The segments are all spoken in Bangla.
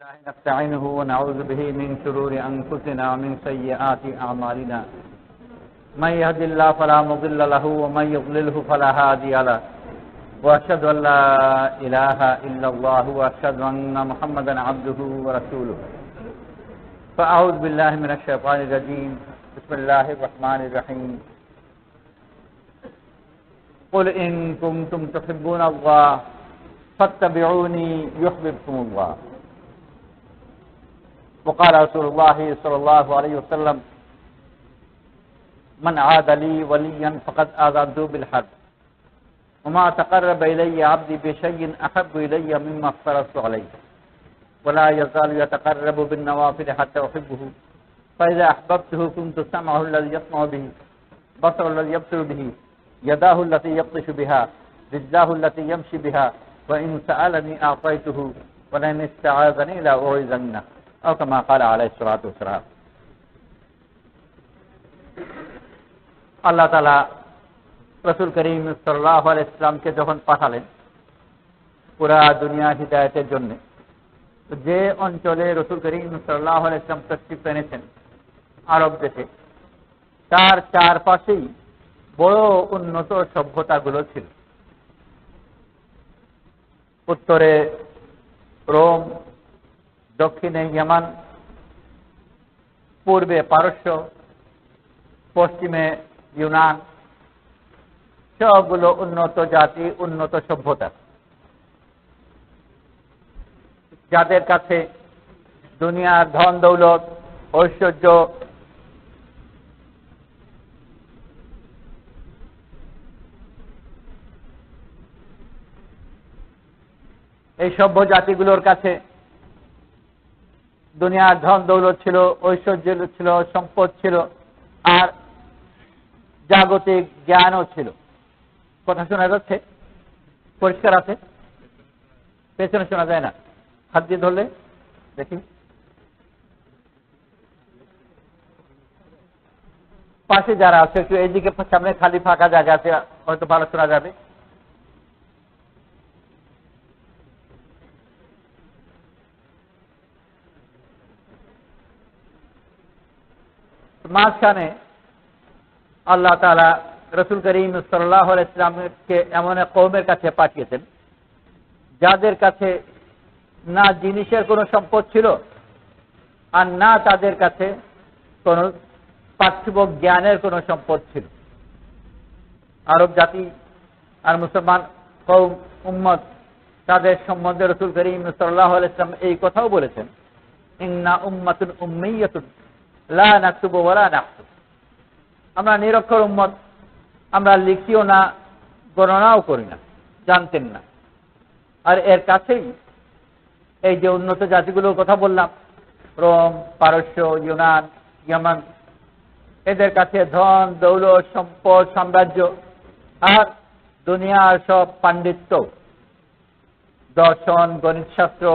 الله نستعينه ونعوذ به من شرور أنفسنا ومن سيئات أعمالنا من يهد الله فلا مضل له ومن يضلله فلا هادي له وأشهد أن لا إله إلا الله وأشهد أن محمدا عبده ورسوله فأعوذ بالله من الشيطان الرجيم بسم الله الرحمن الرحيم قل إن كنتم تحبون الله فاتبعوني يحببكم الله وقال رسول الله صلى الله عليه وسلم من عاد لي وليا فقد آذنته بالحرب وما تقرب إلي عبدي بشيء أحب إلي مما افترضت عليه ولا يزال يتقرب بالنوافل حتى أحبه فإذا أحببته كنت سمعه الذي يسمع به بصره الذي يبصر به يداه التي يبطش بها رجلاه التي يمشي بها وإن سألني أعطيته ولئن استعاذني لأعيذنه أو كما قال عليه الصلاة والسلام। আল্লাহ তাআলা রাসূল করিম সাল্লাল্লাহু আলাইহি ওয়াসাল্লামকে যখন পাঠালেন পুরা দুনিয়া হিদায়াতের জন্য, যে অঞ্চলে রাসূল করিম সাল্লাল্লাহু আলাইহি ওয়াসাল্লাম তশরিফ এনেছেন আরব দেশে, তার চারপাশেই বড় উন্নত সভ্যতাগুলো ছিল। উত্তরে রোম, দক্ষিণে ইয়ামান, পূর্বে পারস্য, পশ্চিমে ইউনান, সবগুলো উন্নত জাতি, উন্নত সভ্যতা, যাদের কাছে দুনিয়ার ধন দৌলত, ঐশ্বর্য, এই সভ্য জাতিগুলোর কাছে দুনিয়ার ধন দৌলত ছিল, ঐশ্বর্য ছিল, সম্পদ ছিল, আর জাগতিক জ্ঞানও ছিল। কথা শোনা যাচ্ছে? পরিষ্কার আছে? পেছনে শোনা যায় না? হাত দিয়ে ধরলে দেখি। পাশে যারা আছে একটু এইদিকে, সামনে খালি ফাঁকা জায়গা আছে, হয়তো ভালো শোনা যাবে। মাঝখানে আল্লাহ তাআলা রাসূল করিম সাল্লাল্লাহু আলাইহি ওয়াসাল্লামকে এমন এক কওমের কাছে পাঠিয়েছেন যাদের কাছে না জিনিসের কোনো সম্পদ ছিল আর না তাদের কাছে কোনো পার্থিব জ্ঞানের কোনো সম্পদ ছিল। আরব জাতি আর মুসলমান কওম উম্মত, তাদের সম্বন্ধে রাসূল করিম সাল্লাল্লাহু আলাইহি ওয়াসাল্লাম এই কথাও বলেছেন, ইন্না উম্মাতুন উম্মিয়াতুন লা নাকতুবু ওয়া লা নাহসুব। আমরা নিরক্ষর উম্মত, আমরা লিখিও না, গণনাও করি না, জানতেন না। আর এর কাছেই এই যে উন্নত জাতিগুলোর কথা বললাম, রোম, পারস্য, ইউনান, ইয়ামান, এদের কাছে ধন দৌলত, সম্পদ, সাম্রাজ্য আর দুনিয়ার সব পাণ্ডিত্য, দর্শন, গণিত শাস্ত্র,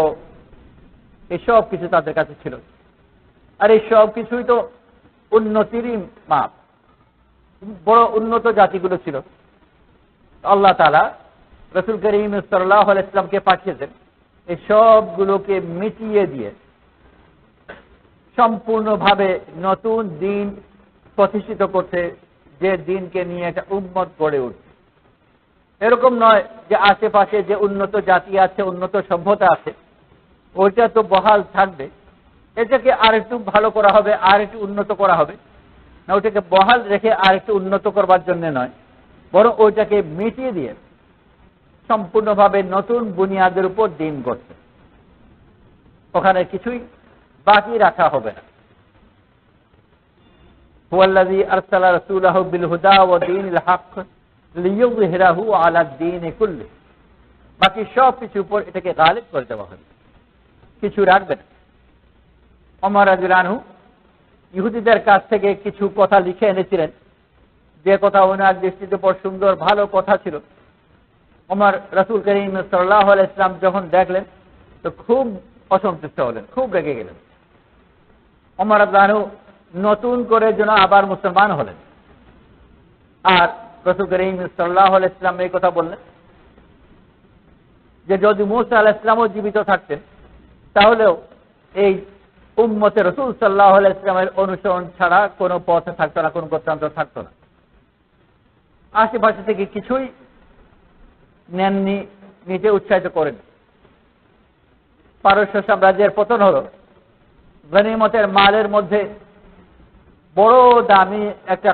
এসব কিছু তাদের কাছে ছিল। আর এই সব কিছুই তো উন্নতিরই মাপ, বড় উন্নত জাতিগুলো ছিল। আল্লাহ তাআলা রাসূল করিম সাল্লাল্লাহু আলাইহি ওয়াসাল্লামকে পাঠিয়েছেন এই সবগুলোকে মিটিয়ে দিয়ে সম্পূর্ণভাবে নতুন দিন প্রতিষ্ঠিত করতে, যে দিনকে নিয়ে একটা উম্মত গড়ে উঠছে। এরকম নয় যে আশেপাশে যে উন্নত জাতি আছে, উন্নত সভ্যতা আছে, ওইটা তো বহাল থাকবে, এটাকে আর একটু ভালো করা হবে, আর একটু উন্নত করা হবে না, ওটাকে বহাল রেখে আর একটু উন্নত করবার জন্য নয়, বরং ওইটাকে মিটিয়ে দিয়ে সম্পূর্ণভাবে নতুন বুনিয়াদের উপর দিন করছে। ওখানে কিছুই বাকি রাখা হবে না। হুয়াল্লাযী আরসালা রাসূলাহু বিল হুদা ওয়া দীনিল হক লিইয়ুযহিরাহু আলা দ্বীনি কুল্লি। বাকি সব কিছুর উপর এটাকে গালিব করে দেওয়া হবে, কিছু রাখবে না। ওমর রাদিয়াল্লাহু আনহু ইহুদিদের কাছ থেকে কিছু কথা লিখে এনেছিলেন, যে কথা ওনার দৃষ্টিতে বড় সুন্দর ভালো কথা ছিল। ওমর রাসূল করিম সাল্লাল্লাহু আলাইহি ওয়াসাল্লাম যখন দেখলেন তো খুব অসন্তুষ্ট হলেন, খুব রেগে গেলেন। ওমর রাদিয়াল্লাহু আনহু নতুন করে যেন আবার মুসলমান হলেন। আর রাসূল করিম সাল্লাল্লাহু আলাইহি ওয়াসাল্লাম এই কথা বললেন যে যদি মূসা আলাইহিস সালামও জীবিত থাকতেন তাহলেও এই উম্মতে রাসূল সাল্লাল্লাহু আলাইহি ওয়াসাল্লামের অনুসরণ ছাড়া কোনো পথ থাকতো না, কোনো গত্যন্তর থাকতো না। আশেপাশে থেকে কিছুই নেননি, নিজে উৎসাহিত করেন। পারস্য সাম্রাজ্যের পতন হলো, গনিমতের মালের মধ্যে বড় দামি একটা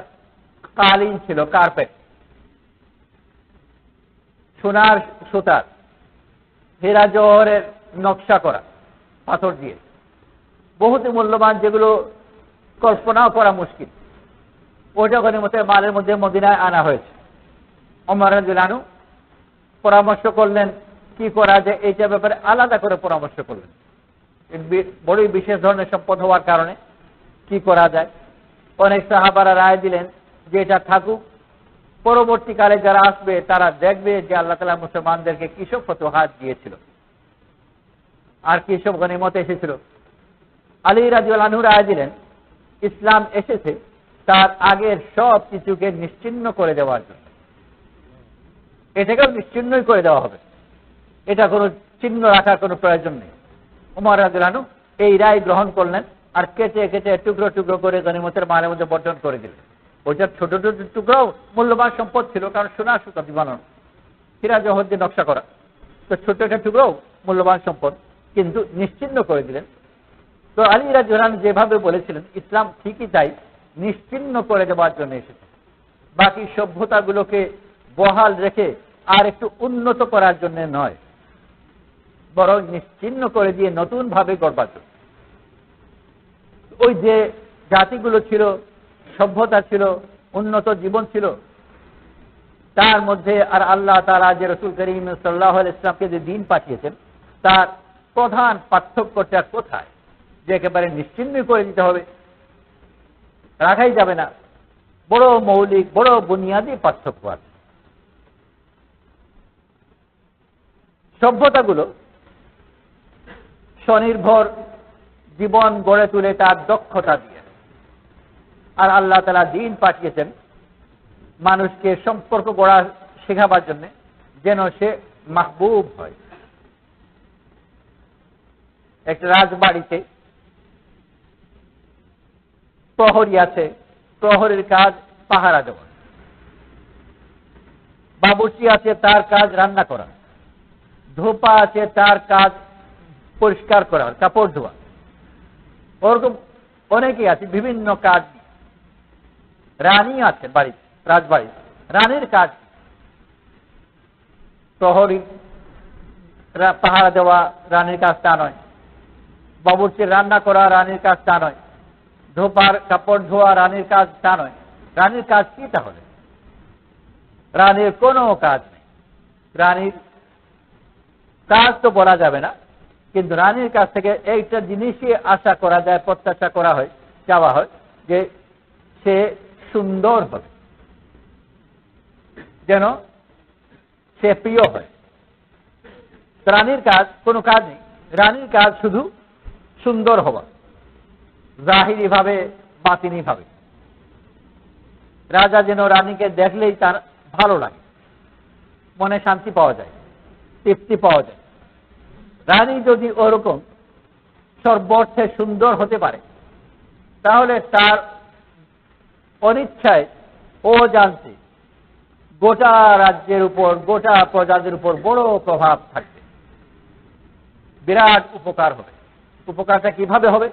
কালীন ছিল, কার্পেট, সোনার সুতার হীরা জওহরের নকশা করা পাথর দিয়ে, বহুত মূল্যবান, যেগুলো কল্পনাও করা মুশকিল। ওটা গনিমতের মালের মধ্যে মদিনায় আনা হয়েছে। ওমর রাদিয়াল্লাহু আনহু পরামর্শ করলেন কি করা যায়, এইটার ব্যাপারে আলাদা করে পরামর্শ করলেন। বড়ই বিশেষ ধরনের সম্পদ হওয়ার কারণে কি করা যায়। অনেক সাহাবারা রায় দিলেন যে এটা থাকুক, পরবর্তীকালে যারা আসবে তারা দেখবে যে আল্লাহ তাআলা মুসলমানদেরকে কিসব ফতোহাত দিয়েছিল আর কিসব গনিমত এসেছিল। আলী রাদিয়াল্লাহু আনহু রায় দিলেন ইসলাম এসেছে তার আগের সব কিছুকে নিশ্চিহ্ন করে দেওয়ার জন্য, এটাকেও নিশ্চিহ্নই করে দেওয়া হবে, এটা কোনো চিহ্ন রাখার কোনো প্রয়োজন নেই। ওমর রাদিয়াল্লাহু আনহু এই রায় গ্রহণ করলেন আর কেটে কেটে টুকরো টুকরো করে গনিমতের মালের মধ্যে বণ্টন করে দিলেন। ওইটার ছোট ছোট টুকরাও মূল্যবান সম্পদ ছিল, কারণ সোনার সুতা দিয়ে বানানো, হীরা জওহর দিয়ে নকশা করা, তো ছোট একটা টুকরাও মূল্যবান সম্পদ, কিন্তু নিশ্চিহ্ন করে দিলেন। তো আলী রাদিয়াল্লাহু আনহু যেভাবে বলেছিলেন ইসলাম ঠিকই তাই নিশ্চিহ্ন করে দেওয়ার জন্য এসেছে, বাকি সভ্যতাগুলোকে বহাল রেখে আর একটু উন্নত করার জন্য নয়, বরং নিশ্চিহ্ন করে দিয়ে নতুন ভাবে গড়বার জন্য। ওই যে জাতিগুলো ছিল, সভ্যতা ছিল, উন্নত জীবন ছিল, তার মধ্যে আর আল্লাহ তাআলা যে রাসূল করিম সাল্লাল্লাহু আলাইহি ওয়াসাল্লামকে যে দ্বীন পাঠিয়েছেন তার প্রধান পার্থক্যটা কোথায়, যে একেবারে নিশ্চিহ্ন করে দিতে হবে, রাখাই যাবে না। বড় মৌলিক, বড় বুনিয়াদী পার্থক্য আছে। সভ্যতাগুলো স্বনির্ভর জীবন গড়ে তুলে তার দক্ষতা দিয়ে, আর আল্লাহ তাআলা দ্বীন পাঠিয়েছেন মানুষকে সম্পর্ক গড়া শেখাবার জন্য, যেন সে মাহবুব হয়। একটা রাজবাড়িতে প্রহরী আছে, প্রহরীর কাজ পাহারা দেওয়া। বাবুর্চি আছে, তার কাজ রান্না করা। ধোপা আছে, তার কাজ পরিষ্কার করা, কাপড় ধোয়া। ওরকম অনেকেই আছে বিভিন্ন কাজ। রানী আছে বাড়িতে, রাজবাড়ি, রানীর কাজ প্রহরী পাহারা দেওয়া রানীর কাজ তা নয়, বাবুর্চির রান্না করা রানীর কাজ তা নয়, ধোপার কাপড় ধোয়া রানীর কাজ তা নয়। রানীর কাজ কি তাহলে? রানীর কোনো কাজ নেই। রানীর কাজ তো বলা যাবে না, কিন্তু রানীর কাছ থেকে এইটা জিনিসই আশা করা যায়, প্রত্যাশা করা হয়, চাওয়া হয় যে সে সুন্দর হবে, যেন সে প্রিয় হয়। রানীর কাজ কোনো কাজ নেই, রানীর কাজ শুধু সুন্দর হওয়া, জাহিরি ভাবে বাতিনি ভাবে। রাজা যেন রানীকে দেখলেই তার ভালো লাগে, মনে শান্তি পাওয়া যায়, তৃপ্তি পাওয়া যায়। রানী যদি ওরকম সর্বর্থে সুন্দর হতে পারে, তাহলে তার অনিচ্ছায় ও জানতে গোটা রাজ্যের উপর, গোটা প্রজাদের উপর বড় প্রভাব থাকবে, বিরাট উপকার হবে। উপকারটা কিভাবে হবে?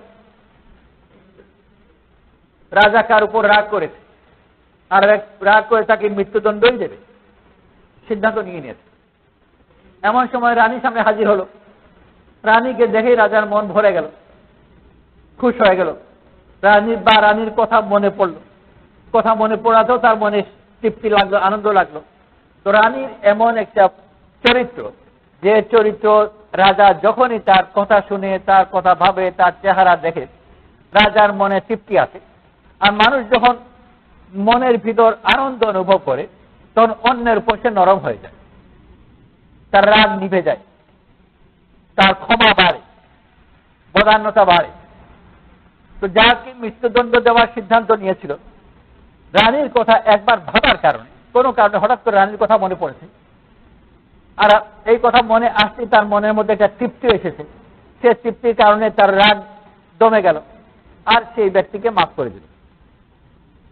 রাজা কার উপর রাগ করেছে, আর রাগ করে তাকে মৃত্যুদণ্ডই দেবে, সিদ্ধান্ত নিয়ে নিয়েছে। এমন সময় রানীর সামনে হাজির হলো, রানীকে দেখেই রাজার মন ভরে গেল, খুশ হয়ে গেল। রানীর কথা মনে পড়লো, কথা মনে পড়াতেও তার মনে তৃপ্তি লাগলো, আনন্দ লাগলো। তো রানীর এমন একটা চরিত্র, যে চরিত্র রাজা যখনই তার কথা শুনে, তার কথা ভাবে, তার চেহারা দেখে, রাজার মনে তৃপ্তি আসে। আর মানুষ যখন মনের ভিতর আনন্দ অনুভব করে, তখন অন্যের উপর সে নরম হয়ে যায়, তার রাগ নিভে যায়, তার ক্ষমা বাড়ে, বদান্যতা বাড়ে। তো যাকে মৃত্যুদণ্ড দেওয়ার সিদ্ধান্ত নিয়েছিল, রানীর কথা একবার ভাবার কারণে, কোনো কারণে হঠাৎ করে রানীর কথা মনে পড়েছে, আর এই কথা মনে আসতে তার মনের মধ্যে একটা তৃপ্তি এসেছে, সে তৃপ্তির কারণে তার রাগ দমে গেল আর সেই ব্যক্তিকে মাফ করে দিল।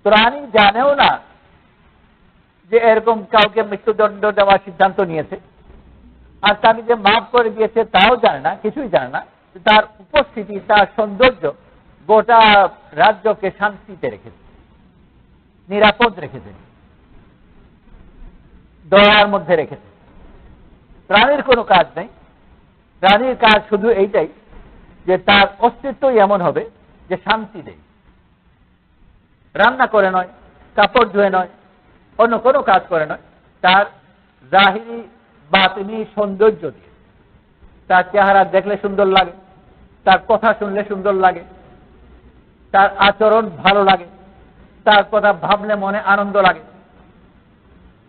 তো রানী জানেও না যে এরকম কাউকে মৃত্যুদণ্ড দেওয়ার সিদ্ধান্ত নিয়েছে, আর তাকে যে মাফ করে দিয়েছে তাও জানে না, কিছুই জানে না। তার উপস্থিতি, তার সৌন্দর্য গোটা রাজ্যকে শান্তিতে রেখেছে, নিরাপদ রেখেছে, দয়ার মধ্যে রেখেছে। রানীর কোনো কাজ নেই, রানীর কাজ শুধু এইটাই যে তার অস্তিত্বই এমন হবে যে শান্তি দেয়। রান্না করে নয়, কাপড় ধুয়ে নয়, অন্য কোনো কাজ করে নয়, তার জাহিরি বাতিনি সৌন্দর্য দিয়ে। তার চেহারা দেখলে সুন্দর লাগে, তার কথা শুনলে সুন্দর লাগে, তার আচরণ ভালো লাগে, তার কথা ভাবলে মনে আনন্দ লাগে।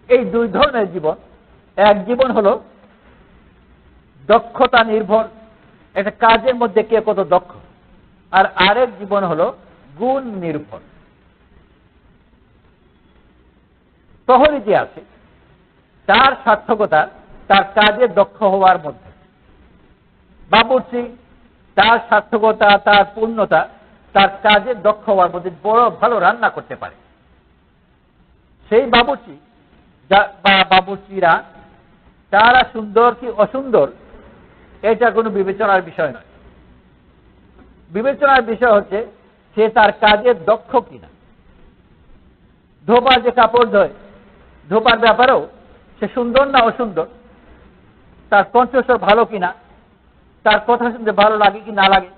এই দুই ধরনের জীবন। এক জীবন হলো দক্ষতা নির্ভর, একটা কাজের মধ্যে কে কত দক্ষ, আর আরেক জীবন হলো গুণ নির্ভর। প্রহরী যে আছে তার সার্থকতা তার কাজে দক্ষ হওয়ার মধ্যে। বাবুর্চি তার সার্থকতা, তার পূর্ণতা তার কাজে দক্ষ হওয়ার মধ্যে। বড় ভালো রান্না করতে পারে সেই বাবুর্চি বা বাবুর্চিরা, তারা সুন্দর কি অসুন্দর এটা কোনো বিবেচনার বিষয় নয়। বিবেচনার বিষয় হচ্ছে সে তার কাজে দক্ষ কিনা। ধোপা যে কাপড় ধোয়, ধোপার ব্যাপারেও সে সুন্দর না অসুন্দর, তার কণ্ঠস্বর ভালো কিনা, তার কথা শুনতে ভালো লাগে কি না লাগে,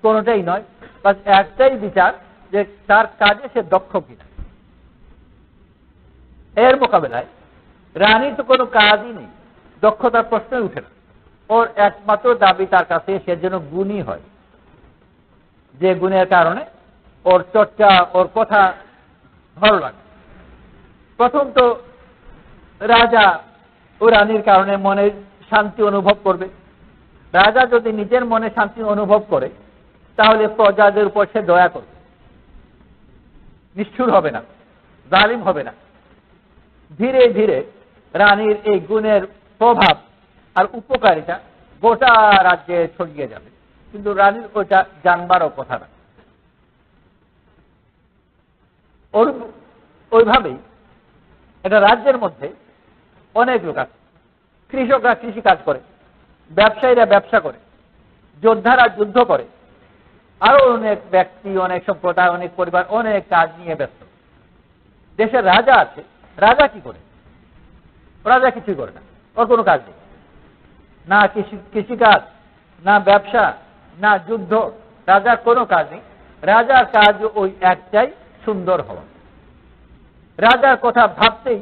কোনোটাই নয়। বাস একটাই বিচার যে তার কাজে সে দক্ষ কিনা। এর মোকাবেলায় রানীর তো কোনো কাজই নেই, দক্ষতার প্রশ্নই উঠে না। ওর একমাত্র দাবি তার কাছে সে যেন গুণী হয়, যে গুণের কারণে ওর চর্চা, ওর কথা ভালো লাগে। প্রথম তো রাজা ও রানীর কারণে মনে শান্তি অনুভব করবে। রাজা যদি নিজের মনে শান্তি অনুভব করে তাহলে প্রজাদের উপর সে দয়া করবে, নিষ্ঠুর হবে না, জালিম হবে না। ধীরে ধীরে রানীর এই গুণের প্রভাব আর উপকারিতা গোটা রাজ্যে ছড়িয়ে যাবে, কিন্তু রানীর ওটা জানবারও কথা না। ওইভাবেই এটা রাজ্যের মধ্যে অনেক লোক আছে। কৃষকরা কৃষি কাজ করে, ব্যবসায়ীরা ব্যবসা করে, যোদ্ধারা যুদ্ধ করে, আরো অনেক ব্যক্তি, অনেক সম্প্রদায়, অনেক পরিবার অনেক কাজ নিয়ে ব্যস্ত। দেশের রাজা আছে, রাজা কি করে? রাজা কিছুই করে না, ওর কোনো কাজ নেই, না কৃষিকাজ, না ব্যবসা, না যুদ্ধ। রাজার কোনো কাজ নেই। রাজার কাজ ওই একটাই, সুন্দর হওয়া। রাজার কথা ভাবতেই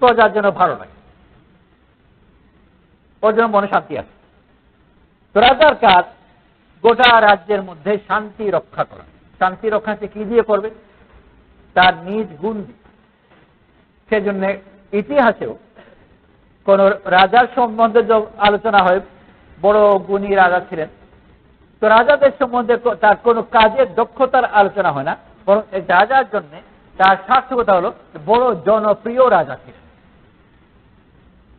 প্রজার জন্য ভালো লাগে, ওর জন্য মনে শান্তি আছে। তো রাজার কাজ গোটা রাজ্যের মধ্যে শান্তি রক্ষা করা। শান্তি রক্ষা সে কি দিয়ে করবে? তার নিজ গুণ দিয়ে। সেজন্য ইতিহাসেও কোন রাজার সম্বন্ধে আলোচনা হয়, বড় গুণী রাজা ছিলেন, তো রাজাদের সম্বন্ধে তার কোনো কাজের দক্ষতার আলোচনা হয় না, বরং রাজার জন্য তার সার্থকতা হলো বড় জনপ্রিয় রাজা ছিলেন।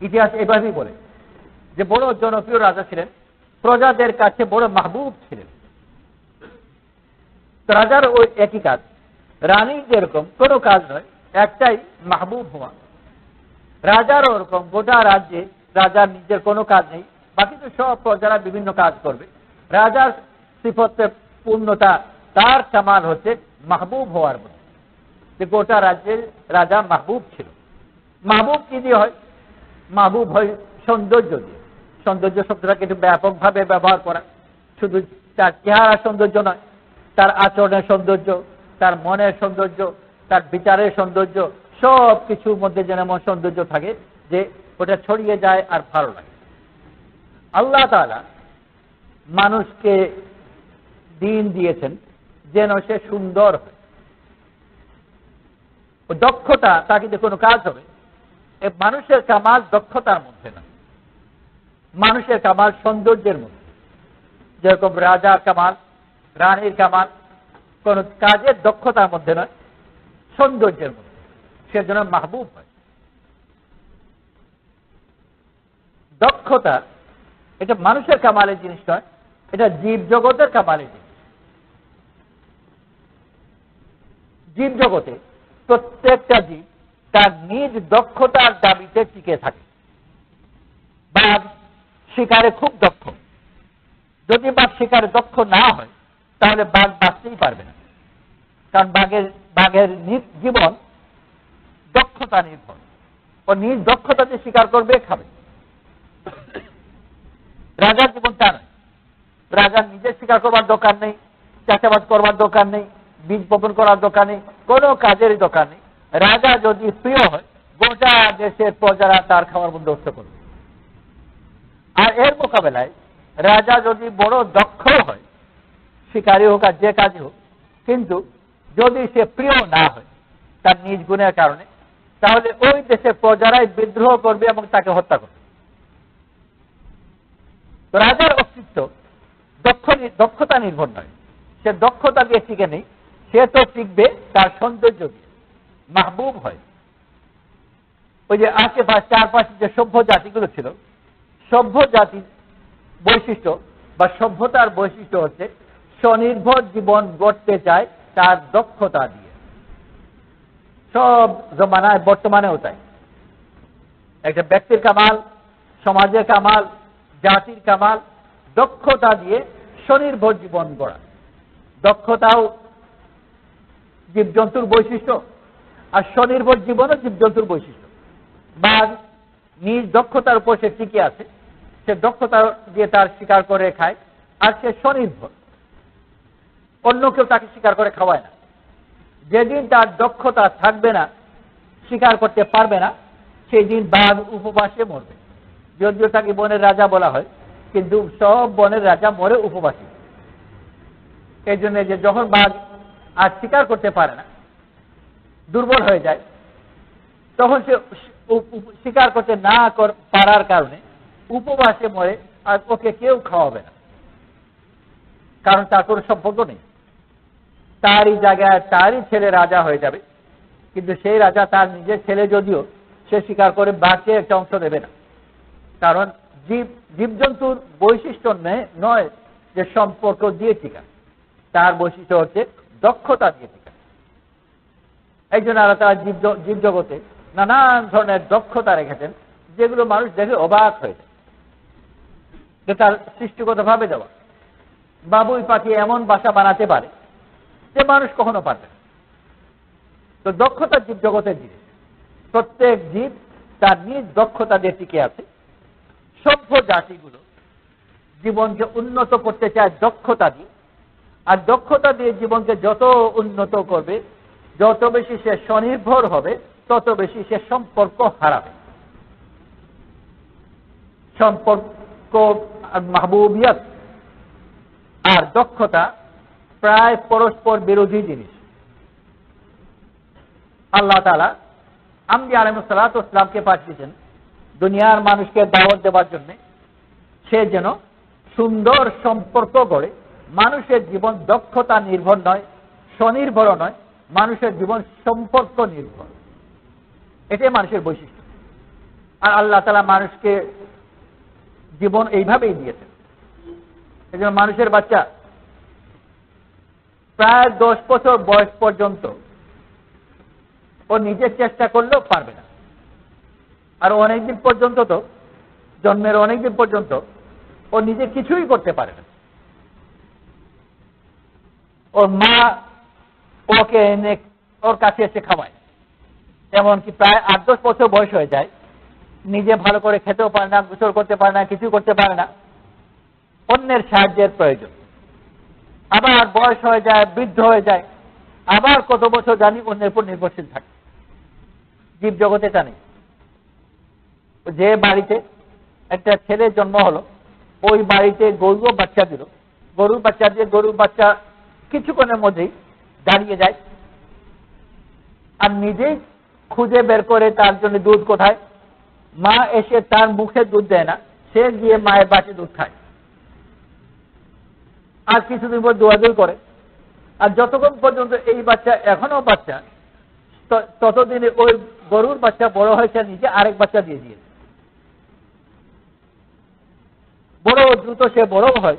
ইতিহাস এভাবেই বলে যে বড় জনপ্রিয় রাজা ছিলেন, প্রজাদের কাছে বড় মাহবুব ছিলেন। তো রাজার ওই একই কাজ, রানীর যেরকম কোনো কাজ নয়, একটাই মাহবুব হওয়া। রাজারও ওরকম গোটা রাজ্যে রাজার নিজের কোনো কাজ নেই, বাকি তো সব প্রজারা বিভিন্ন কাজ করবে। রাজার সিফতের পূর্ণতা, তার কামাল হচ্ছে মাহবুব হওয়ার মধ্যে, যে গোটা রাজ্যের রাজা মাহবুব ছিল। মাহবুব কি দিয়ে হয়? মাহবুব হয় সৌন্দর্য দিয়ে। সৌন্দর্য শব্দটাকে একটু ব্যাপকভাবে ব্যবহার করা, শুধু তার চেহারা সৌন্দর্য নয়, তার আচরণের সৌন্দর্য, তার মনের সৌন্দর্য, তার বিচারের সৌন্দর্য, সব কিছুর মধ্যে যেন এমন সৌন্দর্য থাকে যে ওটা ছড়িয়ে যায় আর ভালো লাগে। আল্লাহ তাআলা মানুষকে দিন দিয়েছেন যেন সে সুন্দর হয়। দক্ষতা তাকে যে কোনো কাজ হবে, মানুষের কামাল দক্ষতার মধ্যে না, মানুষের কামাল সৌন্দর্যের মধ্যে। যেরকম রাজার কামাল, রানীর কামাল কোন কাজের দক্ষতার মধ্যে নয়, সৌন্দর্যের মধ্যে, সেজন্য মাহবুব হয়। দক্ষতা এটা মানুষের কামালের জিনিস নয়, এটা জীব জগতের কামালের জিনিস। জীব জগতে প্রত্যেকটা জীব তার নিজ দক্ষতার দাবিতে টিকে থাকে। বাঘ শিকারে খুব দক্ষ, যদি বাঘ শিকারে দক্ষ না হয় তাহলে বাঘ বাঁচতেই পারবে না, কারণ বাঘের জীবন দক্ষতা নির্ভর। ও নিজ দক্ষতাতে শিকার করবে, খাবে। রাজার জীবন তা নয়। রাজার নিজের শিকার করবার দরকার নেই, চাষাবাদ করবার দরকার নেই, বীজ বপন করার দরকার নেই, কোনো কাজের দরকার নেই। রাজা যদি প্রিয় হয়, গোটা দেশের প্রজারা তার খাওয়ার বন্দোবস্ত করবে। আর এর মোকাবেলায় রাজা যদি বড় দক্ষ হয়, শিকারী হোক আর যে কাজই হোক, কিন্তু যদি সে প্রিয় না হয় তার নিজ গুণের কারণে, তাহলে ওই দেশের প্রজারাই বিদ্রোহ করবে এবং তাকে হত্যা করবে। তো রাজার অস্তিত্ব দক্ষতা নির্ভর নয়, সে দক্ষতা দিয়ে টিকে নেই, সে তো টিকবে তার সৌন্দর্য দিয়ে, মাহবুব হয়। ওই যে আশেপাশে চারপাশে যে সভ্য জাতিগুলো ছিল, সভ্য জাতির বৈশিষ্ট্য বা সভ্যতার বৈশিষ্ট্য হচ্ছে স্বনির্ভর জীবন গড়তে চায় তার দক্ষতা দিয়ে। সব জমানায় বর্তমানেও তাই। একটা ব্যক্তির কামাল, সমাজের কামাল, জাতির কামাল দক্ষতা দিয়ে স্বনির্ভর জীবন গড়া। দক্ষতাও জীবজন্তুর বৈশিষ্ট্য, আর স্বনির্ভর জীবনও জীবজন্তুর বৈশিষ্ট্য। বাঘ নিজ দক্ষতার উপর সে টিকে আছে, সে দক্ষতা দিয়ে তার শিকার করে খায়, আর সে স্বনির্ভর, অন্য কেউ তাকে শিকার করে খাওয়ায় না। যেদিন তার দক্ষতা থাকবে না, শিকার করতে পারবে না, সেই দিন বাঘ উপবাসে মরবে। যদিও তাকে বনের রাজা বলা হয়, কিন্তু সব বনের রাজা মরে উপবাসী। এই জন্য যে যখন বাঘ আর শিকার করতে পারে না, দুর্বল হয়ে যায়, তখন সে শিকার করতে না পারার কারণে উপবাসে মরে, আর ওকে কেউ খাওয়াবে না, কারণ তার কোনো সম্পর্ক নেই। তারই জায়গায় তারই ছেলে রাজা হয়ে যাবে, কিন্তু সেই রাজা তার নিজের ছেলে যদিও, সে শিকার করে বাঘকে একটা অংশ দেবে না, কারণ জীবজন্তুর বৈশিষ্ট্য নয় যে সম্পর্ক দিয়ে টিকা, তার বৈশিষ্ট্য হচ্ছে দক্ষতা দিয়ে টিকা। এই জন্য তারা জীব জগতে নানান ধরনের দক্ষতা রেখেছেন, যেগুলো মানুষ দেখে অবাক হয়ে যায়, যে তার সৃষ্টিগত ভাবে দেওয়া। বাবুই পাখি এমন বাসা বানাতে পারে যে মানুষ কখনো পারবে না। তো দক্ষতা জীব জগতের জিনিস। প্রত্যেক জীব তার নিজ দক্ষতা দিয়ে টিকে আছে। সভ্য জাতিগুলো জীবনকে উন্নত করতে চায় দক্ষতা দিয়ে, আর দক্ষতা দিয়ে জীবনকে যত উন্নত করবে, যত বেশি সে স্বনির্ভর হবে, তত বেশি সে সম্পর্ক হারাবে। সম্পর্ক আর মাহবুবিয়ত আর দক্ষতা প্রায় পরস্পর বিরোধী জিনিস। আল্লাহ তাআলা আম্বিয়া আলাইহিস সালাতু ওয়াস সালামকে পাঠিয়েছেন দুনিয়ার মানুষকে দাওয়াত দেওয়ার জন্য, সে যেন সুন্দর সম্পর্ক গড়ে। মানুষের জীবন দক্ষতা নির্ভর নয়, স্বনির্ভর নয়, মানুষের জীবন সম্পর্ক নির্ভর। এটাই মানুষের বৈশিষ্ট্য। আর আল্লাহ তাআলা মানুষকে জীবন এইভাবেই দিয়েছেন। এই জন্য মানুষের বাচ্চা প্রায় 10 বছর বয়স পর্যন্ত ও নিজের চেষ্টা করলেও পারবে না, আর অনেকদিন পর্যন্ত, তো জন্মের অনেকদিন পর্যন্ত ও নিজে কিছুই করতে পারে না। ওর মা ওকে এনে ওর কাছে এসে খাওয়ায়, এমনকি প্রায় 8-10 বছর বয়স হয়ে যায়, নিজে ভালো করে খেতেও পারে না, গোসল করতে পারে না, কিছু করতে পারে না, অন্যের সাহায্যের প্রয়োজন। আবার বয়স হয়ে যায়, বৃদ্ধ হয়ে যায়, আবার কত বছর জানি অন্যের উপর নির্ভরশীল থাকে। জীব জগতে তা নেই। যে বাড়িতে একটা ছেলের জন্ম হলো, ওই বাড়িতে গরুও বাচ্চা দিল, গরুর বাচ্চা দিয়ে গরুর বাচ্চা কিছুক্ষণের মধ্যেই দাঁড়িয়ে যায়, আর নিজেই খুঁজে বের করে তার জন্য দুধ কোথায়। মা এসে তার মুখে দুধ দেয় না, সে গিয়ে মায়ের বাটি দুধ খায়, আর কিছুদিন পর দৌড়াদৌড়ি করে। আর যতক্ষণ পর্যন্ত এই বাচ্চা এখনো বাচ্চা, ততদিনে ওই গরুর বাচ্চা বড় হয়েছে, নিজে আরেক বাচ্চা দিয়ে দিয়েছে। বড় দ্রুত সে বড় হয়,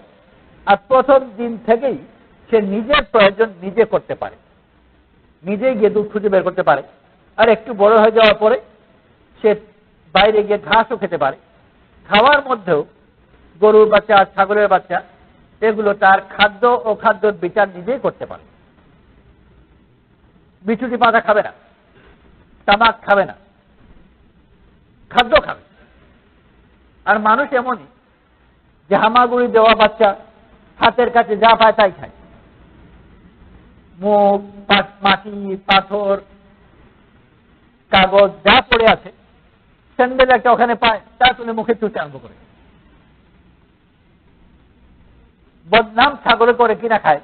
আর প্রথম দিন থেকেই সে নিজের প্রয়োজন নিজে করতে পারে, নিজেই গিয়ে দুধ খুঁজে বের করতে পারে। আর একটু বড় হয়ে যাওয়ার পরে সে বাইরে গিয়ে ঘাসও খেতে পারে। খাওয়ার মধ্যেও গরুর বাচ্চা, ছাগলের বাচ্চা, এগুলো তার খাদ্য ও খাদ্যর বিচার নিজেই করতে পারে। বিছুটি পাতা খাবে না, তামাক খাবে না, খাদ্য খাবে। আর মানুষ এমনই যে হামাগুড়ি দেওয়া বাচ্চা হাতের কাছে যা পায় তাই খায়। মুখ, মাটি, পাথর, কাগজ যা পড়ে আছে, স্যান্ডেল একটা ওখানে পায়, তা তুলে মুখে চুষে আরম্ভ করে। বদনাম ছাগলে করে কিনা খায়,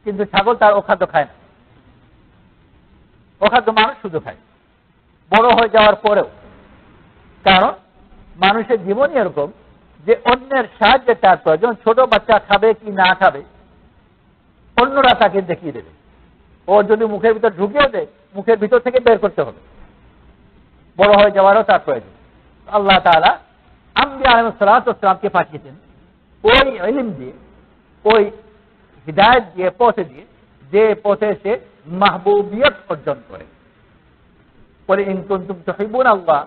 কিন্তু ছাগল তার অখাদ্য খায় না, অখাদ্য মানুষ শুধু খায় বড় হয়ে যাওয়ার পরেও। কারণ মানুষের জীবনই এরকম যে অন্যের সাহায্যে তার প্রয়োজন। ছোট বাচ্চা খাবে কি না খাবে অন্যরা তাকে দেখিয়ে দেবে। ও যদি মুখের ভিতর ঢুকিয়ে দেয়, মুখের ভিতর থেকে বের করতে হবে। বড় হয়ে যাওয়ারও তার প্রয়োজন। আল্লাহ তাআলা আম্বিয়া আলাইহিস সালাতু ওয়াস সালামকে পাঠিয়েছেন ওই ইলম দিয়ে, ওই হিদায়াত দিয়ে, পথে দিয়ে, যে পথে সে মাহবুবিয়ত অর্জন করে। বলে ইন কুনতুম তুহিব্বুনাল্লাহ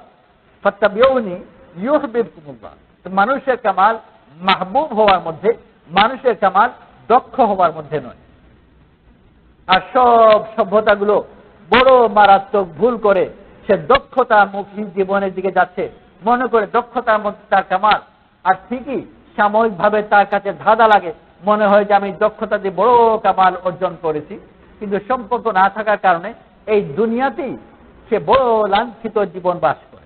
ফাত্তাবিউনি ইউহিব্বুকুমুল্লাহ। মানুষের কামাল মাহবুব হওয়ার মধ্যে, মানুষের কামাল দক্ষ হওয়ার মধ্যে নয়। আর সব সভ্যতাগুলো বড় মারাত্মক ভুল করে সে দক্ষতামুখী জীবনের দিকে যাচ্ছে, মনে করে দক্ষতার মধ্যে তার কামাল। আর ঠিকই সাময়িকভাবে তার কাছে ধাঁধা লাগে, মনে হয় যে আমি দক্ষতা দিয়ে বড় কামাল অর্জন করেছি, কিন্তু সম্পর্ক না থাকার কারণে এই দুনিয়াতেই সে বড় লাঞ্ছিত জীবন বাস করে।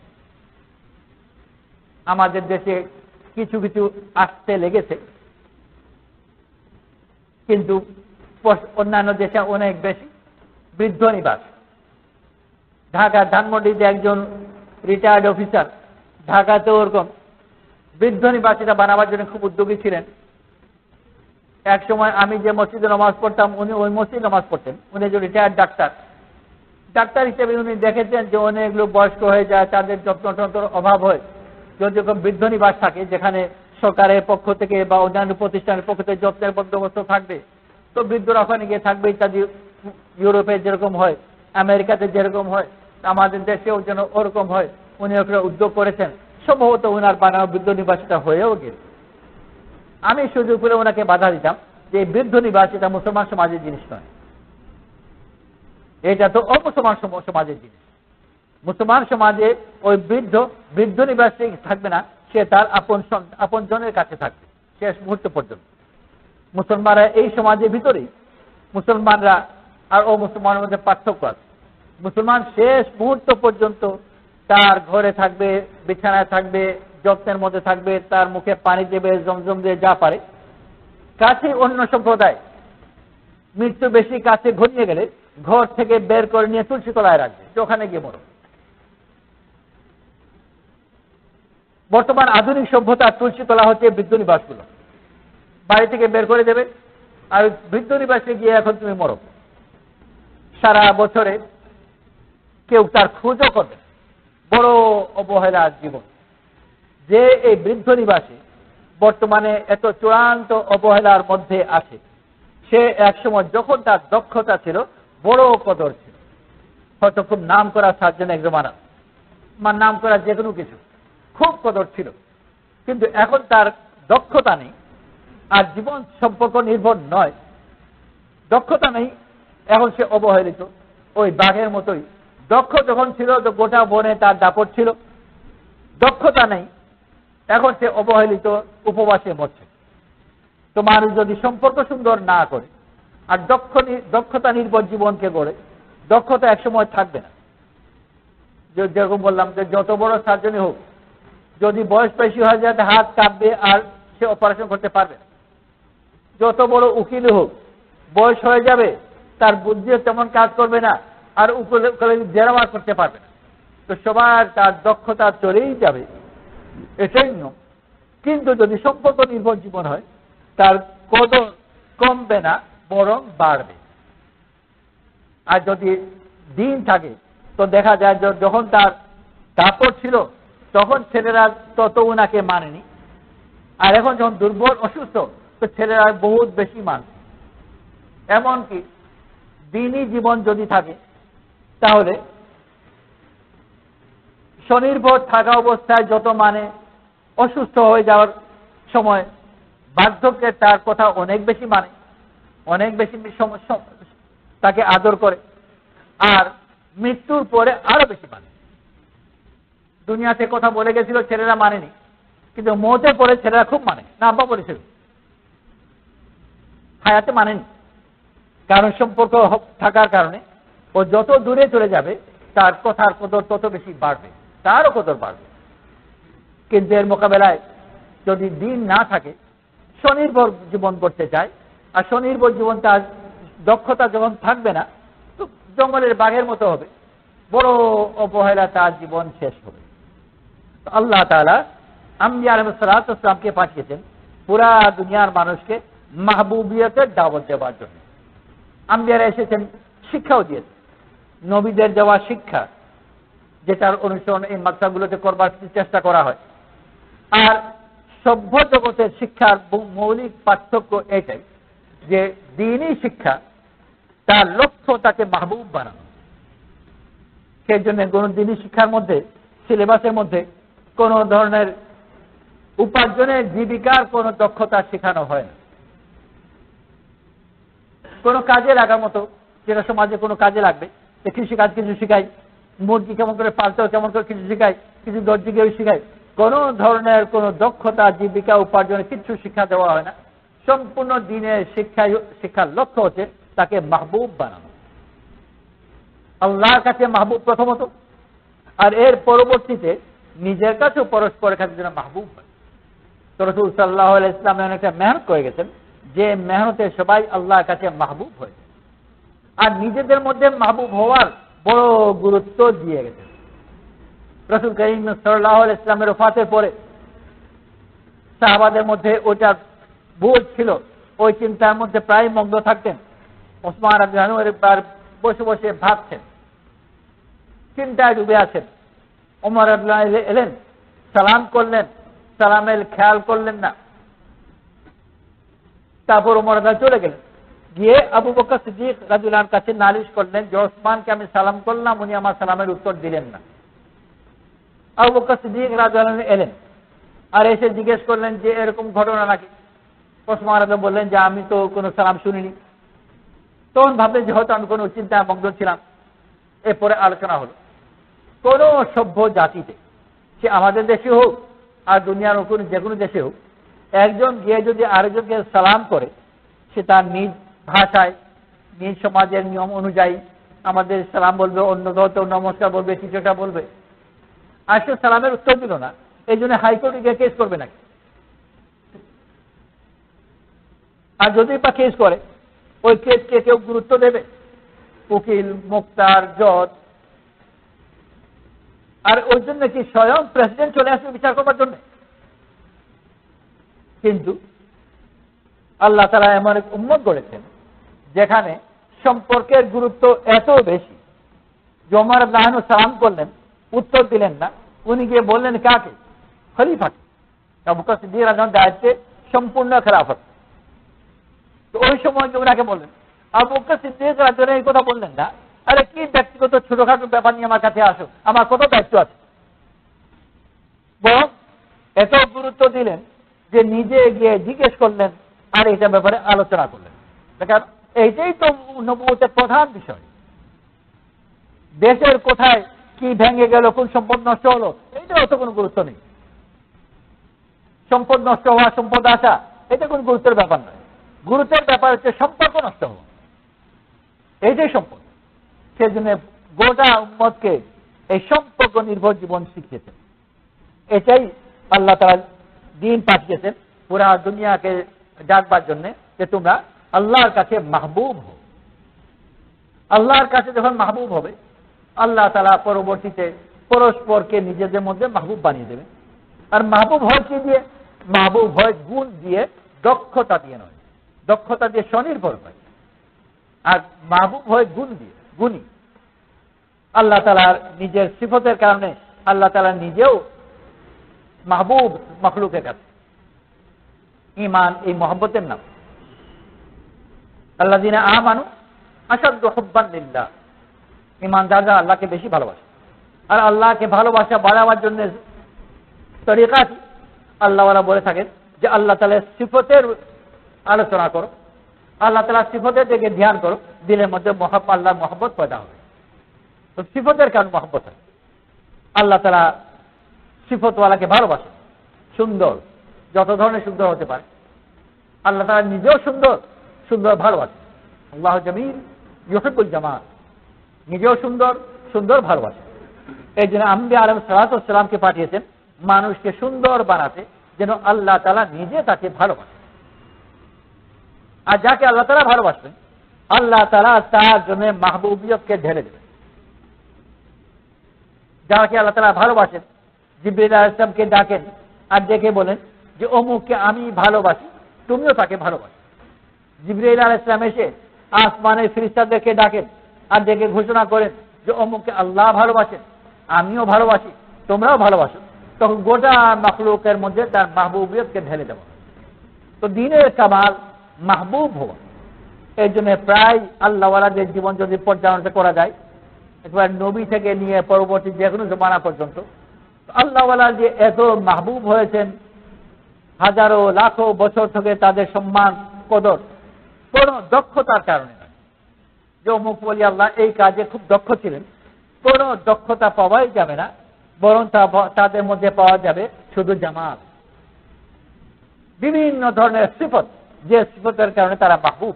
আমাদের দেশে কিছু কিছু আসতে লেগেছে, কিন্তু অন্যান্য দেশে অনেক বেশি। বৃদ্ধ নিবাস, ঢাকা ধানমন্ডিতে একজন রিটায়ার্ড অফিসার, ঢাকাতে ওরকম বৃদ্ধ নিবাসীরা বানাবার জন্য খুব উদ্যোগী ছিলেন। এক সময় আমি যে মসজিদে নামাজ পড়তাম, উনি ওই মসজিদে নামাজ পড়তেন। উনি একজন রিটায়ার্ড ডাক্তার। ডাক্তার হিসেবে উনি দেখেছেন যে অনেক লোক বয়স্ক হয়ে যায়, তাদের যত্ন টত্নর অভাব হয়। যেরকম বৃদ্ধ নিবাস থাকে, যেখানে সরকারের পক্ষ থেকে বা অন্যান্য প্রতিষ্ঠানের পক্ষ থেকে যত্নের বন্দোবস্ত থাকবে, তো বৃদ্ধরা ওখানে গিয়ে থাকবে ইত্যাদি। ইউরোপে যেরকম হয়, আমেরিকাতে যেরকম হয়, আমাদের দেশেও যেন ওরকম হয়। উনি ওখানে উদ্যোগ করেছেন। সম্ভবত ওনার বানানো বৃদ্ধ নিবাসীটা হয়েও গেছে। আমি সুযোগ করে ওনাকে বাধা দিতাম যে এই বৃদ্ধ নিবাস এটা মুসলমান সমাজের জিনিস নয়, এটা তো অমুসলমান সমাজের জিনিস। মুসলমান সমাজে ওই বৃদ্ধ নিবাসে থাকবে না, সে তার আপন জনের কাছে থাকবে শেষ মুহূর্ত পর্যন্ত। মুসলমানরা এই সমাজের ভিতরেই, মুসলমানরা আর অমুসলমানের মধ্যে পার্থক্য আছে। মুসলমান শেষ মুহূর্ত পর্যন্ত তার ঘরে থাকবে, বিছানায় থাকবে, যত্নের মধ্যে থাকবে, তার মুখে পানি দেবে, জমজম দিয়ে যা পারে। কাছে অন্য সম্প্রদায় মৃত্যু বেশি কাছে ঘনিয়ে গেলে ঘর থেকে বের করে নিয়ে তুলসী তলায় রাখবে, ওখানে গিয়ে মরো। বর্তমান আধুনিক সভ্যতার তুলসী তলা হচ্ছে বৃদ্ধ নিবাসগুলো। বাড়ি থেকে বের করে দেবে, আর বৃদ্ধ নিবাসে গিয়ে এখন তুমি মরো। সারা বছরে কেউ তার খোঁজও করবে। বড় অবহেলার জীবন যে এই বৃদ্ধ নিবাসে বর্তমানে এত চূড়ান্ত অবহেলার মধ্যে আছে। সে একসময় যখন তার দক্ষতা ছিল, বড় কদর ছিল। হয়তো খুব নাম করা সার্জন একজমানা, নাম করা যে কোনো কিছু খুব কদর ছিল, কিন্তু এখন তার দক্ষতা নেই। আর জীবন সম্পর্ক নির্ভর নয়, দক্ষতা নেই, এখন সে অবহেলিত। ওই বাঘের মতোই দক্ষ যখন ছিল তো গোটা বনে তার দাপট ছিল, দক্ষতা নেই, এখন সে অবহেলিত, উপবাসে মরছে। তো মানুষ যদি সম্পর্ক সুন্দর না করে আর দক্ষতা নির্ভর জীবনকে গড়ে, দক্ষতা একসময় থাকবে না। যেরকম বললাম যে যত বড় সার্জনই হোক, যদি বয়স বেশি হয়ে যায় হাত কাঁপবে আর সে অপারেশন করতে পারবে না। যত বড় উকিলই হোক, বয়স হয়ে যাবে, তার বুদ্ধিও তেমন কাজ করবে না, আর উকিল জেরাবার করতে পারবে না। তো সবার তার দক্ষতা চলেই যাবে, এটাই নিয়ম। কিন্তু যদি সম্পর্ক নির্ভর জীবন হয়, তার কদর কমবে না, বরং বাড়বে। আর যদি দিন থাকে তো দেখা যায় যখন তার দাপট ছিল তখন ছেলেরা তত উনাকে মানেনি, আর এখন যখন দুর্বল অসুস্থ তো ছেলেরা বহুত বেশি মানে। এমনকি দিনই জীবন যদি থাকে তাহলে স্বনির্ভর থাকা অবস্থায় যত মানে, অসুস্থ হয়ে যাওয়ার সময় বার্ধক্যে তার কথা অনেক বেশি মানে, অনেক বেশি তাকে আদর করে, আর মৃত্যুর পরে আরো বেশি মানে। দুনিয়াতে কথা বলে গেছিল ছেলেরা মানেনি, কিন্তু মৌতের পরে ছেলেরা খুব মানে। না আব্বা বলেছিল, হায়াতে মানেনি, কারণ সম্পর্ক থাকার কারণে ও যত দূরে চলে যাবে তার কথার কদর তত বেশি বাড়বে, তারও কদর বাড়বে। কিন্তু এর মোকাবেলায় যদি দিন না থাকে, স্বনির্ভর জীবন করতে চায়, আর স্বনির্ভর জীবন তার দক্ষতা যখন থাকবে না, তো জঙ্গলের বাঘের মতো হবে, বড় অবহেলা, তার জীবন শেষ হবে। আল্লাহ তাআলা আম্বিয়া আলাইহিস সালাতু ওয়াস সালামকে পাঠিয়েছেন পুরা দুনিয়ার মানুষকে মাহবুবিয়তের দাওয়াত দেওয়ার জন্য। আম্বিয়ারা এসেছেন, শিক্ষাও দিয়েছেন, নবীদের দেওয়া শিক্ষা, যেটার অনুসরণ এই মাদ্রাসাগুলোতে করবার চেষ্টা করা হয়। আর সভ্য জগতের শিক্ষার মৌলিক পার্থক্য এটাই যে দ্বীনি শিক্ষা তার লক্ষ্য তাকে মাহবুব বানানো। সেই জন্য কোন দ্বীনি শিক্ষার মধ্যে, সিলেবাসের মধ্যে কোন ধরনের উপার্জনের জীবিকার কোন দক্ষতা শেখানো হয় না। কোন কাজে লাগার মতো, যেটা সমাজে কোনো কাজে লাগবে, কৃষি কাজ কিছু শিখাই, মুরগি কেমন করে পালতে হয় কেমন করে কিছু শিখাই, কিছু দর্জিকেও শিখাই। কোন ধরনের কোন দক্ষতা জীবিকা উপার্জনের কিছু শিক্ষা দেওয়া হয় না। সম্পূর্ণ দিনের শিক্ষার লক্ষ্য হচ্ছে তাকে মাহবুব বানানো, আল্লাহর কাছে মাহবুব প্রথমত, আর এর পরবর্তীতে নিজের কাছেও পরস্পরের কাছে যেন মাহবুব হয়। তো রাসূল সাল্লাল্লাহু আলাইহি ওয়াসাল্লাম অনেকটা মেহনত করে গেছেন, যে মেহনতে সবাই আল্লাহর কাছে মাহবুব হয়, আর নিজেদের মধ্যে মাহবুব হওয়ার বড় গুরুত্ব দিয়ে গেছেন। রাসূল করিম সাল্লাল্লাহু আলাইহি ওয়াসাল্লামের ওফাতের পরে সাহাবাদের মধ্যে ওইটার বোঝ ছিল, ওই চিন্তার মধ্যে প্রায় মগ্ন থাকতেন। ওসমান রাদিয়াল্লাহু আনহু একবার বসে বসে ভাবছেন, চিন্তায় ডুবে আছেন। ওমর রাদিয়াল্লাহু আনহু এলেন, সালাম করলেন, সালামের খেয়াল করলেন না। তারপর ওমর রাদিয়াল্লাহু চলে গেলেন, গিয়ে আবু বকর সিদ্দিক রাদিয়াল্লাহু আনহুর কাছে নালিশ করলেন যে ওসমানকে আমি সালাম করলাম, উনি আমার সালামের উত্তর দিলেন না। আবু বকর সিদ্দিক রাদিয়াল্লাহু আনহু এলেন, আর এসে জিজ্ঞেস করলেন যে এরকম ঘটনা নাকি। ওসমান রাদিয়াল্লাহু বললেন যে আমি তো কোনো সালাম শুনিনি। তখন ভাবলেন যে হয়তো আমি কোনো চিন্তায় মগ্ন ছিলাম। এরপরে আলোচনা হলো, কোন সভ্য জাতিতে, সে আমাদের দেশে হোক আর দুনিয়ার যে কোনো দেশে হোক, একজন গিয়ে যদি আরেকজনকে সালাম করে, সে তার নিজ ভাষায়, নিজ সমাজের নিয়ম অনুযায়ী আমাদের সালাম বলবে, অন্য হয়তো নমস্কার বলবে, কিছুটা বলবে, আর সে সালামের উত্তর দিল না, এই জন্য হাইকোর্টে গিয়ে কেস করবে নাকি? আর যদি বা কেস করে, ওই কেসকে কেউ গুরুত্ব দেবে? উকিল, মুক্তার, জজ, আর ওই জন্য কি স্বয়ং প্রেসিডেন্ট চলে আসবে বিচার করবার জন্য? কিন্তু আল্লাহ তাআলা এমন এক উম্মত গড়েছেন যেখানে সম্পর্কের গুরুত্ব এত বেশি যে ওমর রাদিয়াল্লাহু আনহু সালাম করলেন, উত্তর দিলেন না, উনি গিয়ে বললেন কাকে? খলিফাকে। আবু বকর সিদ্দিক রাদিয়াল্লাহু আনহু দায়িত্বে সম্পূর্ণ খেলাফত। তো ওই সময় ওনাকে বললেন, আবু বকর সিদ্দিক রাদিয়াল্লাহু আনহু এই কথা বললেন না, আরে কি ব্যক্তিগত ছোটখাটো ব্যাপার নিয়ে আমার কাছে আসো, আমার কত দায়িত্ব আছে। বরং এত গুরুত্ব দিলেন যে নিজে গিয়ে জিজ্ঞেস করলেন, আর এটা ব্যাপারে আলোচনা করলেন। দেখেন, এইটাই তো নবুয়তের প্রধান বিষয়। দেশের কোথায় কি ভেঙে গেল, কোন সম্পদ নষ্ট হলো, এইটা অত কোনো গুরুত্ব নেই। সম্পদ নষ্ট হওয়া, সম্পদ আসা, এটা কোনো গুরুত্বের ব্যাপার নয়। গুরুত্বের ব্যাপার হচ্ছে সম্পর্ক নষ্ট হওয়া, এইটাই সম্পদ। সেই জন্য গোটা উম্মতকে এই সম্পর্ক নির্ভর জীবন শিখিয়েছেন। এটাই আল্লাহ তাআলা দ্বীন পাঠিয়েছেন পুরা দুনিয়াকে ডাকবার জন্য, যে তোমরা আল্লাহর কাছে মাহবুব হও। আল্লাহর কাছে যখন মাহবুব হবে, আল্লাহ তাআলা পরবর্তীতে পরস্পরকে নিজেদের মধ্যে মাহবুব বানিয়ে দেবেন। আর মাহবুব হয় কি দিয়ে? মাহবুব হয় গুণ দিয়ে, দক্ষতা দিয়ে নয়। দক্ষতা দিয়ে স্বনির্ভর হয়, আর মাহবুব হয় গুণ দিয়ে, গুণী। আল্লাহ তাআলার নিজের সিফতের কারণে আল্লাহ তাআলা নিজেও মাহবুব মখলুকের কাছে। ঈমান এই মহব্বতের নাম। আল্লাযীনা আমানু আশাদ্দু হুব্বান লিল্লাহ, ঈমানদাররা আল্লাহকে বেশি ভালোবাসে। আর আল্লাহকে ভালোবাসা বাড়াবার জন্য তরিকা কি? আল্লাহওয়ালা বলে থাকেন যে আল্লাহ তাআলার সিফতের আলোচনা করো, আল্লাহ তাআলার সিফতের দিকে ধ্যান করো, দিলের মধ্যে আল্লাহর মহব্বত পয়দা হবে। তো সিফতের কারণ মহব্বত হয়। আল্লাহ তাআলা সিফতওয়ালাকে ভালোবাসেন, সুন্দর, যত ধরনের সুন্দর হতে পারে। আল্লাহ তাআলা নিজেও সুন্দর, সুন্দর ভালোবাসেন। আল্লাহ জামিল ইউহিব্বুল জামাল, নিজেও সুন্দর, সুন্দর ভালোবাসেন। এই জন্য আম্বিয়া আলাইহিস সালাতু ওয়াস সালামকে পাঠিয়েছেন মানুষকে সুন্দর বানাতে, যেন আল্লাহ তাআলা নিজে তাকে ভালোবাসেন। আর যাকে আল্লাহ তাআলা ভালোবাসবেন, আল্লাহ তাআলা তার জন্য মাহবুবিয়তকে ঢেলে দেবেন। যাকে আল্লাহ তাআলা ভালোবাসেন, জিবরিল আলাইহিস সালামকে ডাকেন আর ডেকে বলেন যে অমুককে আমি ভালোবাসি, তুমিও তাকে ভালোবাসো। জিবরিল আলাইহিস সালাম এসে আসমানের ফেরেশতাদেরকে ডাকেন আর ডেকে ঘোষণা করেন যে অমুককে আল্লাহ ভালোবাসেন, আমিও ভালোবাসি, তোমরাও ভালোবাসো। তখন গোটা মাখলুকের মধ্যে তার মাহবুবিয়তকে ঢেলে দেওয়া। তো দ্বীনের কামাল মাহবুব হওয়া। এই জন্য প্রায় আল্লাহওয়ালাদের জীবন যদি পর্যালোচনা করা যায়, একবার নবী থেকে নিয়ে পরবর্তী যে কোনো জমানা পর্যন্ত আল্লাহওয়ালা যে এত মাহবুব হয়েছেন, হাজারো লাখো বছর থেকে তাদের সম্মান কদর কোন দক্ষতার কারণে নয় যে অমুক ওলি আল্লাহ এই কাজে খুব দক্ষ ছিলেন। কোন দক্ষতা পাওয়াই যাবে না, বরং তাদের মধ্যে পাওয়া যাবে শুধু জামাল, বিভিন্ন ধরনের সিফত, যে সিফতের কারণে তারা মাহবুব।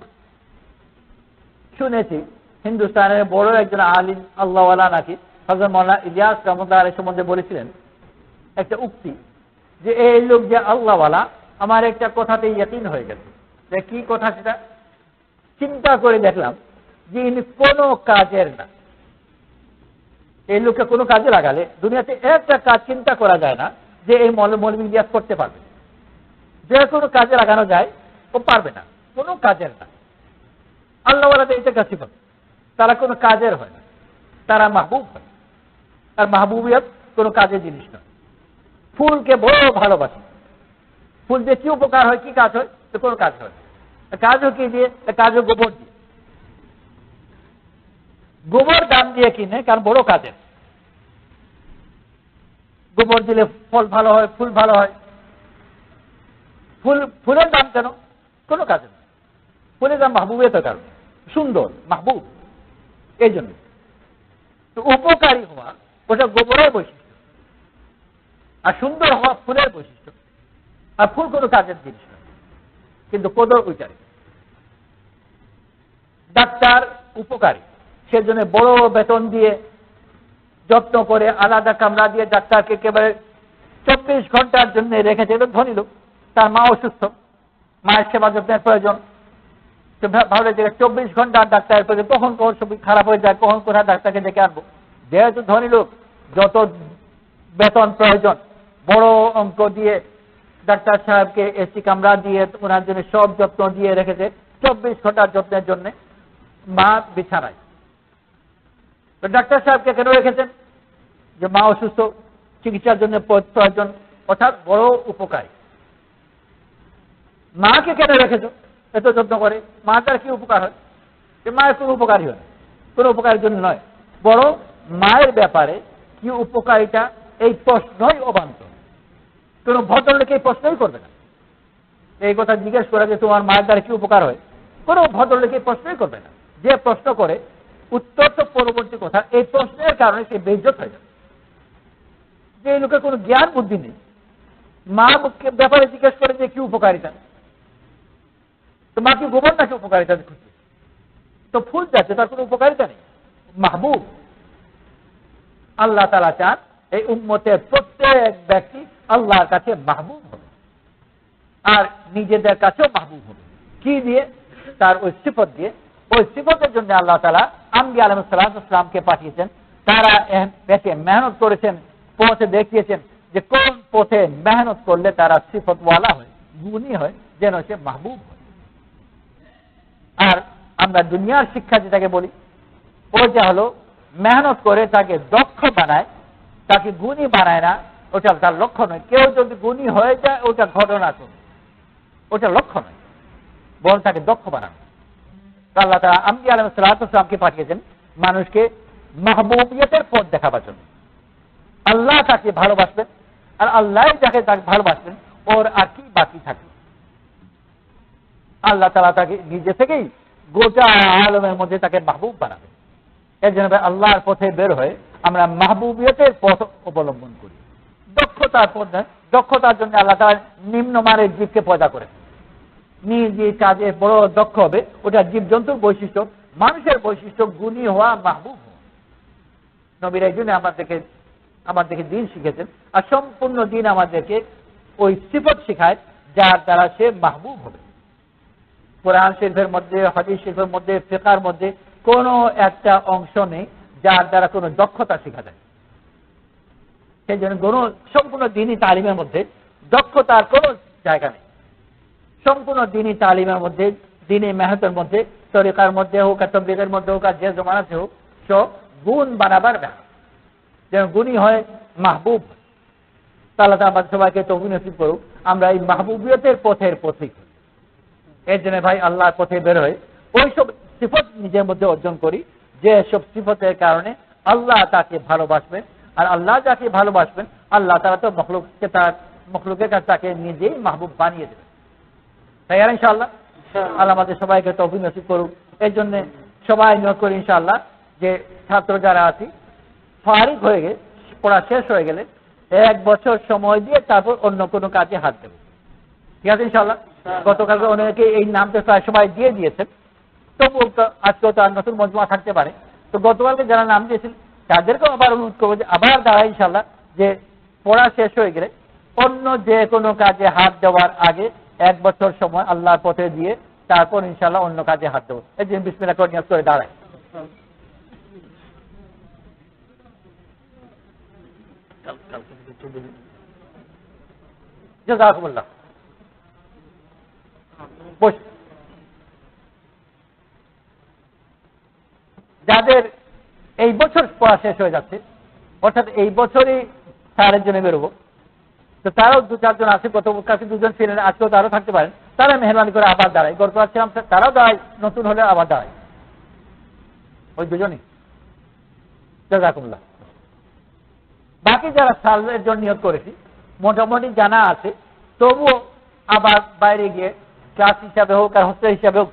শুনেছি হিন্দুস্তানের বড় একজন আলিম আল্লাহওয়ালা নাকি হযরত মাওলানা ইলিয়াস রহমাতুল্লাহ আলাইহি সম্বন্ধে বলেছিলেন একটা উক্তি, যে এই লোক যে আল্লাহওয়ালা আমার একটা কথাতে ইয়াকিন হয়ে গেছে। যে কি কথা সেটা? চিন্তা করে দেখলাম যে ইনি কোনো কাজের না। এই লোককে কোনো কাজে লাগালে দুনিয়াতে একটা কাজ চিন্তা করা যায় না যে এই মৌলভী ইলিয়াস করতে পারবে। যে কোনো কাজে লাগানো যায়, ও পারবে না, কোনো কাজের না। আল্লাহওয়ালাদের এটা কাছে পাবে, তারা কোনো কাজের হয় না, তারা মাহবুব হয়। আর মাহবুবিয়ত কোনো কাজের জিনিস নয়। ফুলকে বড় ভালোবাসে, ফুল দিয়ে কি উপকার হয়, কি কাজ হয়? তো কোনো কাজ হয় না। কাজও কি দিয়ে? কাজও গোবর দিয়ে। গোবর দাম দিয়ে কিনে, কারণ বড় কাজের। গোবর দিলে ফল ভালো হয়, ফুল ভালো হয়। ফুলের দাম কেন? কোনো কাজের না। ফুলের দাম মাহবুবিয়তের কারণে, সুন্দর মাহবুব। এই জন্য তো উপকারী হওয়া ওটা গোবরের বৈশিষ্ট্য, আর সুন্দর হওয়া ফুলের বৈশিষ্ট্য। আর ফুল কোনো কাজের জিনিস নয়, কিন্তু কদর ওইটারই। ডাক্তার উপকারী, সেজন্য বড় বেতন দিয়ে যত্ন করে আলাদা কামরা দিয়ে ডাক্তারকে একেবারে 24 ঘন্টার জন্য রেখেছে। ধনী লোক, তার মা অসুস্থ, মায়ের সেবা যত্নের প্রয়োজন। ভালো যে 24 ঘন্টা ডাক্তারের প্রয়োজন, কখন কোন ছবি খারাপ হয়ে যায়, কখন কোথায় ডাক্তারকে ডেকে আনবো। যেহেতু ধনী লোক, যত বেতন প্রয়োজন বড় অঙ্ক দিয়ে ডাক্তার সাহেবকে এসি কামরা দিয়ে ওনার জন্য সব যত্ন দিয়ে রেখেছে 24 ঘন্টার যত্নের জন্য। মা বিছানায়, তো ডাক্তার সাহেবকে কেন রেখেছেন? যে মা অসুস্থ, চিকিৎসার জন্য প্রয়োজন, অর্থাৎ বড় উপকারী। মাকে কেন রেখেছ? এত যত্ন করে, মা তার কি উপকার হয়? যে মায়ের কোনো উপকারী হয়, কোনো উপকারের জন্য নয়, বড় মায়ের ব্যাপারে কি উপকারিতা এই প্রশ্নই অবান্তর। কোনো ভদ্রলোক এই প্রশ্নই করবে না। এই কথা জিজ্ঞেস করে যে তোমার মায়ের দ্বারা কি উপকার হয়, কোনো ভদ্রলোক এই প্রশ্নই করবে না। যে প্রশ্ন করে উত্তর তো পরবর্তী কথা, এই প্রশ্নের কারণে সে বেইজ্জত হয়ে যাবে। যে এই লোকের কোনো জ্ঞান বুদ্ধি নেই, মা ব্যাপারে জিজ্ঞেস করে যে কি উপকারিতা, তো মা কি গোবর নাকি উপকারিতা খুঁজছে? তো ফুল যাচ্ছে, তার কোনো উপকারিতা নেই। মাহবুব আল্লাহ তাআলা চান এই উম্মতের প্রত্যেক ব্যক্তি আল্লাহর কাছে মাহবুব হবে, আর নিজেদের কাছেও মাহবুব হবে। কি দিয়ে? তার ওই সিফত দিয়ে। ওই সিফতের জন্য আল্লাহ তাআলা আম্বিয়া আলাইহিস সালাতু ওয়াস সালামকে পাঠিয়েছেন। তারা পেটে মেহনত করেছেন, পথে দেখিয়েছেন যে কোন পথে মেহনত করলে তারা সিফতওয়ালা হয়, গুণী হয়, যেন সে মাহবুব হয়। আর আমরা দুনিয়ার শিক্ষা যেটাকে বলি, ওইটা হলো মেহনত করে তাকে দক্ষ বানায়, তাকে গুণী বানায় না। ওটা তার লক্ষ্য নয়। কেউ যদি গুণী হয়ে যায় ওটা ঘটনা, ওটা লক্ষ্য নয়, বরং তাকে দক্ষ বানানো। আল্লাহ তাআলা আম্বিয়া আলাইহিস সালামকে পাঠিয়েছেন মানুষকে মাহবুবিয়তের পথ দেখাবার জন্য। আল্লাহ তাকে ভালোবাসবেন, আর আল্লাহ যাকে তাকে ভালোবাসবেন, ওর আর কি বাকি থাকে? আল্লাহ তাআলা তাকে নিজে থেকেই গোটা আলমের মধ্যে তাকে মাহবুব বানাবেন। এর জন্য আল্লাহর পথে বের হয়ে আমরা মাহবুবিয়তের পথ অবলম্বন করি। দক্ষতার পথ নয়, দক্ষতার জন্য আল্লাহ তাআলা নিম্নমানের জীবকে পয়দা করেন। যে কাজে বড় দক্ষ হবে ওটা জীবজন্তুর বৈশিষ্ট্য, মানুষের বৈশিষ্ট্য গুণী হওয়া, মাহবুব হওয়া। নবীরা এই জন্য আমাদেরকে দিন শিখেছেন, আর সম্পূর্ণ দিন আমাদেরকে ওই সিফত শিখায় যার দ্বারা সে মাহবুব হবে। কোরআন শরীফের মধ্যে, হাদিস শরীফের মধ্যে, ফিকহের মধ্যে কোনো একটা অংশ নেই যার দ্বারা কোনো দক্ষতা শেখা যায়। সেই জন্য সম্পূর্ণ দিনই তালিমের মধ্যে দক্ষতার কোনো জায়গা নেই। সম্পূর্ণ দিনই তালিমের মধ্যে, দিনই মেহনতের মধ্যে, তরিকার মধ্যে হোক আর তবলিগের মধ্যে হোক আর যে জমানাতে হোক, সব গুণ বানাবার মেহনত, যেন গুণী হয়, মাহবুব। তাহলে তো আমাদের সবাইকে তৌফিক নসিব করুক আমরা এই মাহবুবিয়তের পথের পথিক। এর জন্য ভাই আল্লাহর পথে বের হয়ে ওইসব সিফত নিজের মধ্যে অর্জন করি, যে সব সিফতের কারণে আল্লাহ তাকে ভালোবাসবেন, আর আল্লাহ যাকে ভালোবাসবেন আল্লাহ তারা তো মখলুকের কাছে তাকে নিজেই মাহবুব বানিয়ে দেবেন। তাই আর ইনশাআল্লাহ আল্লাহ আমাদের সবাইকে তৌফিক নসিব করুক। এর জন্য সবাই নিয়োগ করি ইনশাআল্লাহ যে ছাত্র যারা আছি ফারিগ হয়ে গেলে, পড়া শেষ হয়ে গেলে 1 বছর সময় দিয়ে তারপর অন্য কোনো কাজে হাত দেব। ঠিক আছে ইনশাআল্লাহ? গতকালকে অনেকে এই নামটা প্রায় সবাই দিয়ে দিয়েছেন, তবু আজকেও তো আর নতুন মজমা থাকতে পারে। তো গতকালকে যারা নাম দিয়েছেন তাদেরকেও আবার অনুরোধ করবো যে আবার দাঁড়ায় ইনশাআল্লাহ, যে পড়া শেষ হয়ে গেলে অন্য যে কোনো কাজে হাত দেওয়ার আগে 1 বছর সময় আল্লাহর পথে দিয়ে তারপর ইনশাআল্লাহ অন্য কাজে হাত দেবো। এই যে বিসমিল্লাহ করে নিয়াত করে দাঁড়ায়। জাযাকুমুল্লাহ। যাদের এই বছর পড়া শেষ হয়ে যাচ্ছে, অর্থাৎ এই বছরই স্যারের জন্য বেরোবো, তো তারাও 2-4 জন আছে, গত কাছে 2 জন ছিলেন, আজকেও তারাও থাকতে পারেন, তারা মেহরবানি করে আবার দাঁড়ায়। গতকাল ছিলাম তারাও দাঁড়ায়, নতুন হলে আবার দাঁড়ায়, ওই দুজনই। জাযাকুমুল্লাহ। বাকি যারা সালের জন্য নিয়োগ করেছি মোটামুটি জানা আছে, তবুও আবার বাইরে গিয়ে ক্লাস হিসাবে হোক আর হোস্টেল হিসাবে হোক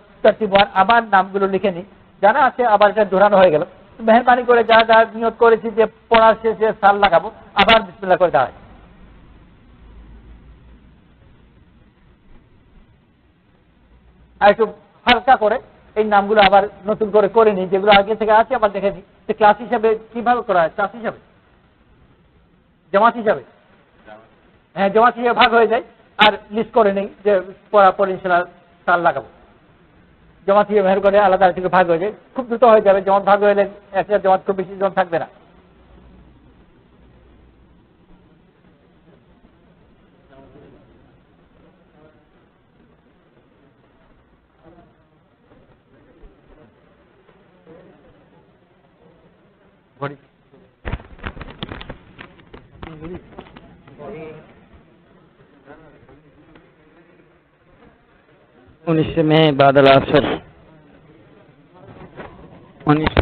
আবার নামগুলো লিখে নিই, জানা আছে, আবার এটা দৌড়ানো হয়ে গেল। মেহরবানি করে যারা যারা নিয়োগ করেছি যে পড়ার শেষে সাল লাগাবো, আবার বিসমিল্লাহ করে দাঁড়ায়। আর একটু হালকা করে এই নামগুলো আবার নতুন করে নিই, যেগুলো আগে থেকে আছে আবার দেখে নিই যে ক্লাস হিসাবে কিভাবে করা হয়। ক্লাস হিসাবে, জামাত হিসাবে, হ্যাঁ জামাত হিসাবে ভাগ হয়ে যায়, আর লিস্ট করে নেই যে পড়ার পর ইনশাআল্লাহ সাল লাগাবো। জামাত হিসেবে মেহর করে আলাদা থেকে ভাগ হয়ে যায়, খুব দ্রুত হয়ে যাবে। জামাত ভাগ হয়ে গেলে একটা জামাত খুব বেশি জন থাকবে না। ঘড়ি 19 मई बाद अल असर 19